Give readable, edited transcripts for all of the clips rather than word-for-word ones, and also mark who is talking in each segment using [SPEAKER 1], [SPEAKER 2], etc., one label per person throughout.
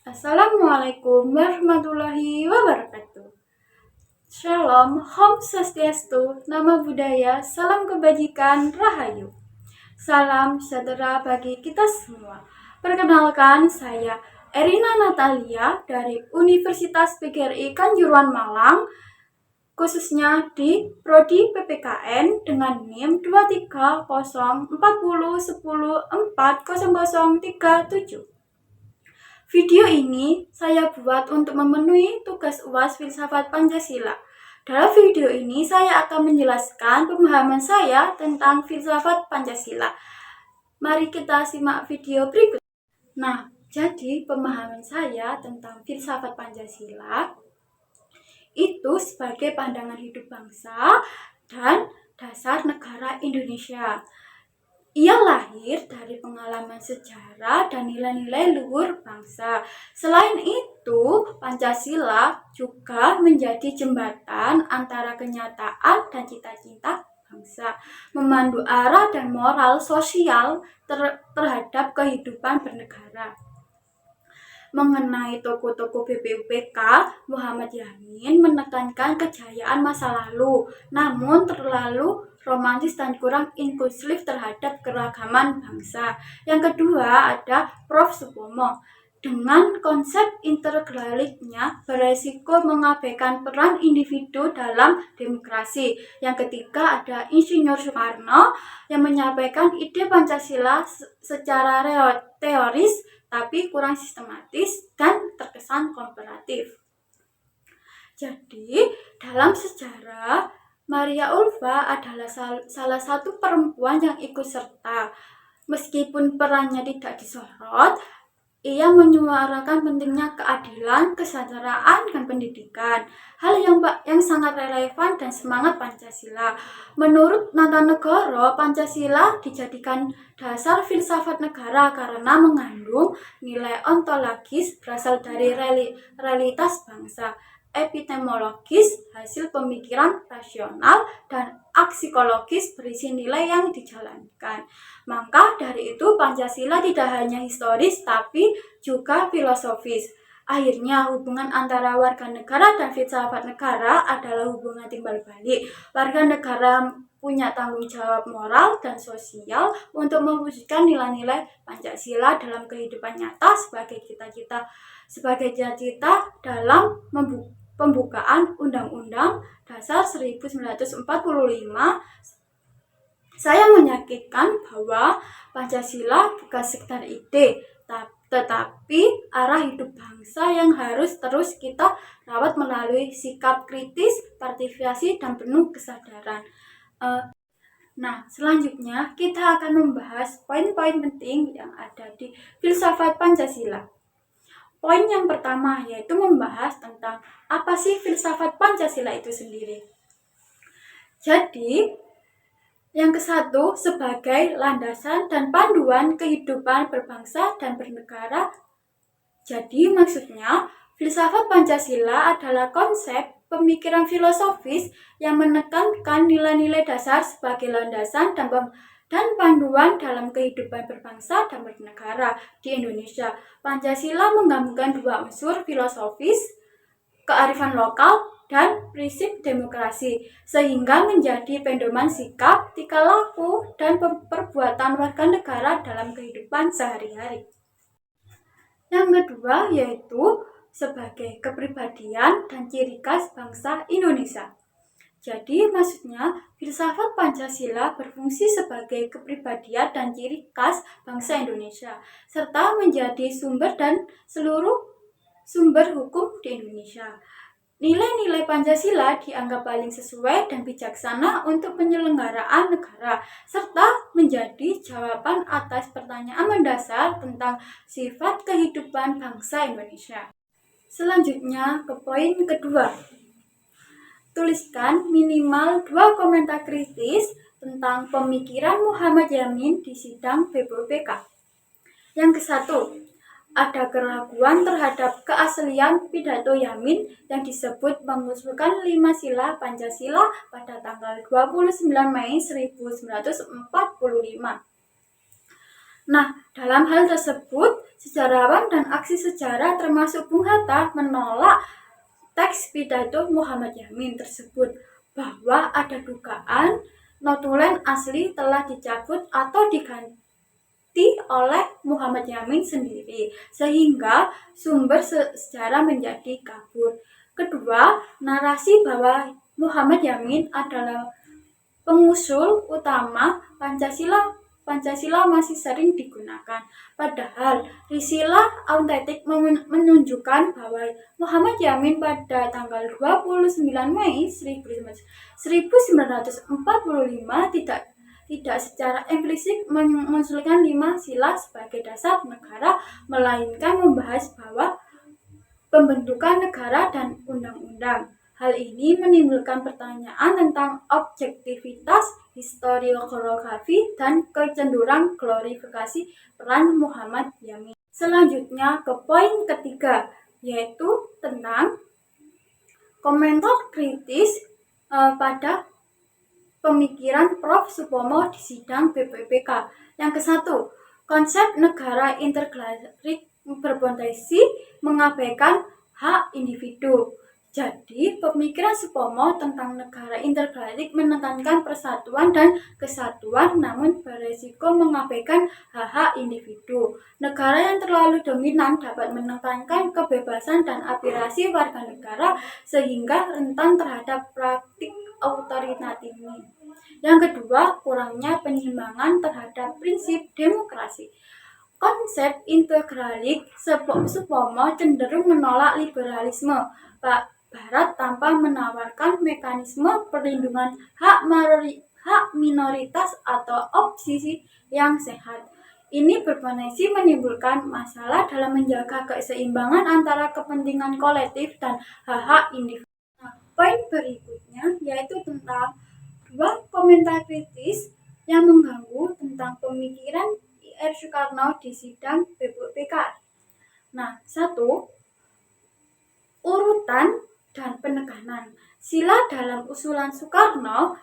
[SPEAKER 1] Assalamualaikum warahmatullahi wabarakatuh. Shalom, Om Swastiastu, Nama Budaya, Salam Kebajikan, Rahayu. Salam sejahtera bagi kita semua. Perkenalkan, saya Erina Natalia dari Universitas PGRI Kanjuruhan Malang, khususnya di Prodi PPKN dengan NIM 23040104037. Video ini saya buat untuk memenuhi tugas UAS Filsafat Pancasila. Dalam video ini saya akan menjelaskan pemahaman saya tentang filsafat Pancasila. Mari kita simak video berikut. Nah, jadi pemahaman saya tentang filsafat Pancasila itu sebagai pandangan hidup bangsa dan dasar negara Indonesia. Ia lahir dari pengalaman sejarah dan nilai-nilai luhur bangsa. Selain itu, Pancasila juga menjadi jembatan antara kenyataan dan cita-cita bangsa, memandu arah dan moral sosial terhadap kehidupan bernegara. Mengenai tokoh-tokoh BPUPK, Muhammad Yamin menekankan kejayaan masa lalu, namun terlalu romantis dan kurang inklusif terhadap keragaman bangsa. Yang kedua ada Prof. Supomo. Dengan konsep integraliknya beresiko mengabaikan peran individu dalam demokrasi. Yang ketiga ada Insinyur Soekarno yang menyampaikan ide Pancasila secara teoris tapi kurang sistematis dan terkesan komparatif. Jadi, dalam sejarah Maria Ulva adalah salah satu perempuan yang ikut serta. Meskipun perannya tidak disorot, ia menyuarakan pentingnya keadilan, kesetaraan, dan pendidikan. Hal yang sangat relevan dan semangat Pancasila. Menurut Natanegara, Pancasila dijadikan dasar filsafat negara karena mengandung nilai ontologis berasal dari realitas bangsa, epistemologis, hasil pemikiran rasional, dan aksikologis berisi nilai yang dijalankan. Maka dari itu Pancasila tidak hanya historis tapi juga filosofis. Akhirnya hubungan antara warga negara dan filsafat negara adalah hubungan timbal balik. Warga negara punya tanggung jawab moral dan sosial untuk mewujudkan nilai-nilai Pancasila dalam kehidupan nyata sebagai cita-cita dalam pembukaan Undang-Undang Dasar 1945. Saya menyakitkan bahwa Pancasila bukan sekedar ide, tetapi arah hidup bangsa yang harus terus kita rawat melalui sikap kritis, partisipasi, dan penuh kesadaran. Nah, selanjutnya kita akan membahas poin-poin penting yang ada di filsafat Pancasila. Poin yang pertama yaitu membahas tentang apa sih filsafat Pancasila itu sendiri. Jadi, yang kesatu sebagai landasan dan panduan kehidupan berbangsa dan bernegara. Jadi maksudnya, filsafat Pancasila adalah konsep pemikiran filosofis yang menekankan nilai-nilai dasar sebagai landasan dan panduan dalam kehidupan berbangsa dan bernegara di Indonesia. Pancasila menggabungkan dua unsur filosofis, kearifan lokal, dan prinsip demokrasi, sehingga menjadi pedoman sikap, tingkah laku, dan perbuatan warga negara dalam kehidupan sehari-hari. Yang kedua yaitu sebagai kepribadian dan ciri khas bangsa Indonesia. Jadi maksudnya filsafat Pancasila berfungsi sebagai kepribadian dan ciri khas bangsa Indonesia, serta menjadi sumber dan seluruh sumber hukum di Indonesia. Nilai-nilai Pancasila dianggap paling sesuai dan bijaksana untuk penyelenggaraan negara, serta menjadi jawaban atas pertanyaan mendasar tentang sifat kehidupan bangsa Indonesia. Selanjutnya ke poin kedua. Tuliskan minimal 2 komentar kritis tentang pemikiran Muhammad Yamin di sidang BPUPK. Yang ke-1, ada keraguan terhadap keaslian pidato Yamin yang disebut mengusulkan 5 sila Pancasila pada tanggal 29 Mei 1945. Nah, dalam hal tersebut, Sejarawan dan aksi sejarah termasuk Bung Hatta menolak teks pidato Muhammad Yamin tersebut bahwa ada dugaan notulen asli telah dicabut atau diganti oleh Muhammad Yamin sendiri sehingga sumber sejarah menjadi kabur. Kedua, narasi bahwa Muhammad Yamin adalah pengusul utama Pancasila masih sering digunakan. Padahal risilah autentik menunjukkan bahwa Muhammad Yamin pada tanggal 29 Mei 1945 tidak secara implisit mengusulkan 5 sila sebagai dasar negara, melainkan membahas bahwa pembentukan negara dan undang-undang. Hal ini menimbulkan pertanyaan tentang objektivitas historiografi dan kecenderungan glorifikasi peran Muhammad Yamin. Selanjutnya ke poin ketiga, yaitu tentang komentar kritis pada pemikiran Prof. Supomo di sidang BPUPK. Yang kesatu, konsep negara intergalaktik berpotensi mengabaikan hak individu. Jadi, pemikiran Supomo tentang negara intergalaktik menekankan persatuan dan kesatuan namun beresiko mengabaikan hak-hak individu. Negara yang terlalu dominan dapat menekankan kebebasan dan aspirasi warga negara sehingga rentan terhadap praktik otoritarisme. Yang kedua, kurangnya penyeimbangan terhadap prinsip demokrasi. Konsep integralis Supomo cenderung menolak liberalisme Barat tanpa menawarkan mekanisme perlindungan hak minoritas atau opsi yang sehat. Ini berpotensi menimbulkan masalah dalam menjaga keseimbangan antara kepentingan kolektif dan hak individu. Nah, poin berikutnya yaitu tentang dua komentar kritis yang mengganggu tentang pemikiran I.R. Soekarno di sidang BPUPK. Nah, satu, urutan dan penekanan. Sila dalam usulan Soekarno,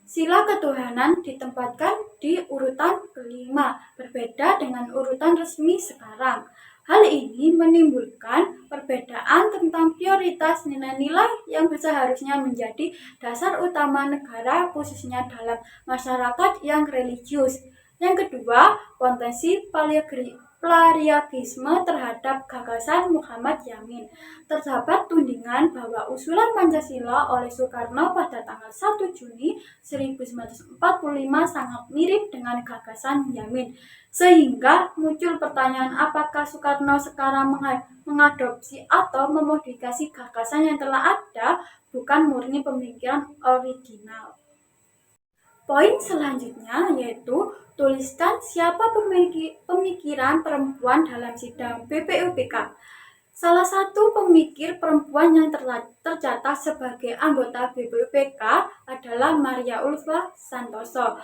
[SPEAKER 1] sila ketuhanan ditempatkan di urutan kelima, berbeda dengan urutan resmi sekarang. Hal ini menimbulkan perbedaan tentang prioritas nilai-nilai yang seharusnya menjadi dasar utama negara, khususnya dalam masyarakat yang religius. Yang kedua, potensi plagiarisme terhadap gagasan Muhammad Yamin. Terdapat tudingan bahwa usulan Pancasila oleh Soekarno pada tanggal 1 Juni 1945 sangat mirip dengan gagasan Yamin, sehingga muncul pertanyaan apakah Soekarno sekarang mengadopsi atau memodifikasi gagasan yang telah ada, bukan murni pemikiran original. Poin selanjutnya yaitu tuliskan siapa pemikiran perempuan dalam sidang BPUPK. Salah satu pemikir perempuan yang tercatat sebagai anggota BPUPK adalah Maria Ulfa Santoso.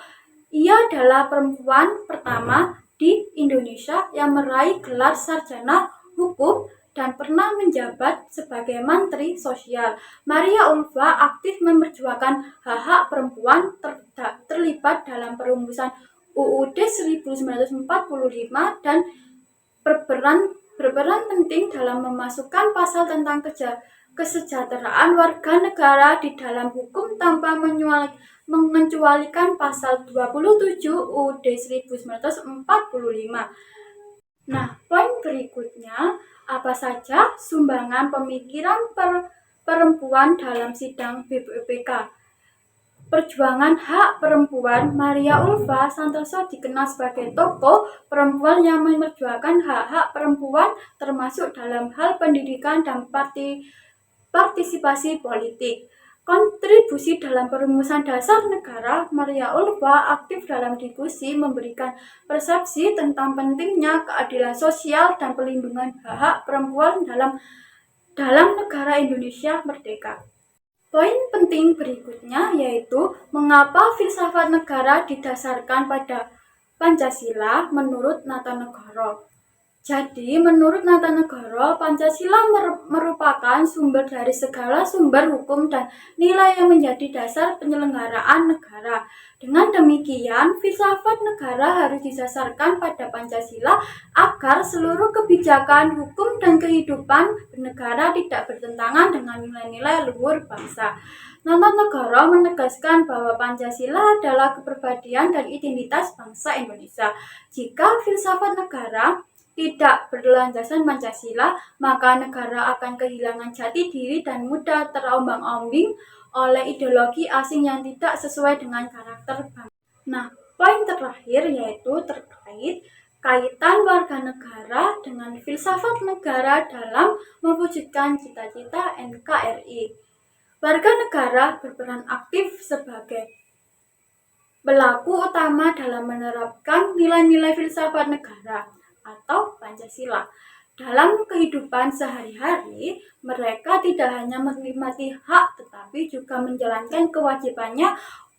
[SPEAKER 1] Ia adalah perempuan pertama di Indonesia yang meraih gelar sarjana hukum dan pernah menjabat sebagai Menteri Sosial. Maria Ulfa aktif memperjuangkan hak-hak perempuan terlibat dalam perumusan UUD 1945 dan berperan penting dalam memasukkan pasal tentang kesejahteraan warga negara di dalam hukum tanpa mengecualikan pasal 27 UUD 1945. Nah, poin berikutnya, apa saja sumbangan pemikiran perempuan dalam sidang BPUPK? Perjuangan hak perempuan. Maria Ulfa Santoso dikenal sebagai tokoh perempuan yang memperjuangkan hak-hak perempuan termasuk dalam hal pendidikan dan partisipasi politik. Kontribusi dalam perumusan dasar negara, Maria Ulfa aktif dalam diskusi memberikan persepsi tentang pentingnya keadilan sosial dan perlindungan hak perempuan dalam negara Indonesia merdeka. Poin penting berikutnya yaitu mengapa filsafat negara didasarkan pada Pancasila menurut Nata Negoro. Jadi, menurut Natanegara, Pancasila merupakan sumber dari segala sumber hukum dan nilai yang menjadi dasar penyelenggaraan negara. Dengan demikian, filsafat negara harus disasarkan pada Pancasila agar seluruh kebijakan, hukum, dan kehidupan bernegara tidak bertentangan dengan nilai-nilai luhur bangsa. Natanegara menegaskan bahwa Pancasila adalah kepribadian dan identitas bangsa Indonesia. Jika filsafat negara tidak berlandaskan Pancasila, maka negara akan kehilangan jati diri dan mudah terombang-ambing oleh ideologi asing yang tidak sesuai dengan karakter bangsa. Nah, poin terakhir yaitu terkait kaitan warga negara dengan filsafat negara dalam mewujudkan cita-cita NKRI. Warga negara berperan aktif sebagai pelaku utama dalam menerapkan nilai-nilai filsafat negara atau Pancasila. Dalam kehidupan sehari-hari, mereka tidak hanya menikmati hak tetapi juga menjalankan kewajibannya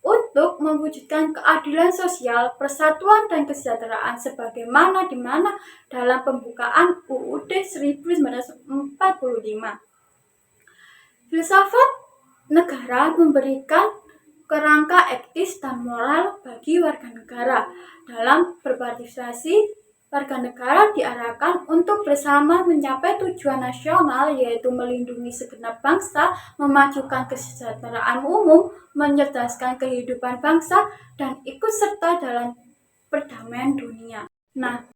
[SPEAKER 1] untuk mewujudkan keadilan sosial, persatuan dan kesejahteraan sebagaimana dimana dalam pembukaan UUD 1945. Filsafat negara memberikan kerangka etis dan moral bagi warga negara. Dalam berpartisipasi, warga negara diarahkan untuk bersama mencapai tujuan nasional yaitu melindungi segenap bangsa, memajukan kesejahteraan umum, mencerdaskan kehidupan bangsa, dan ikut serta dalam perdamaian dunia. Nah,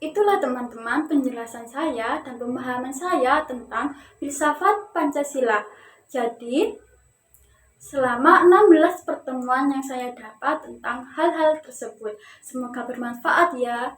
[SPEAKER 1] itulah teman-teman penjelasan saya dan pemahaman saya tentang filsafat Pancasila. Jadi, selama 16 pertemuan yang saya dapat tentang hal-hal tersebut. Semoga bermanfaat ya.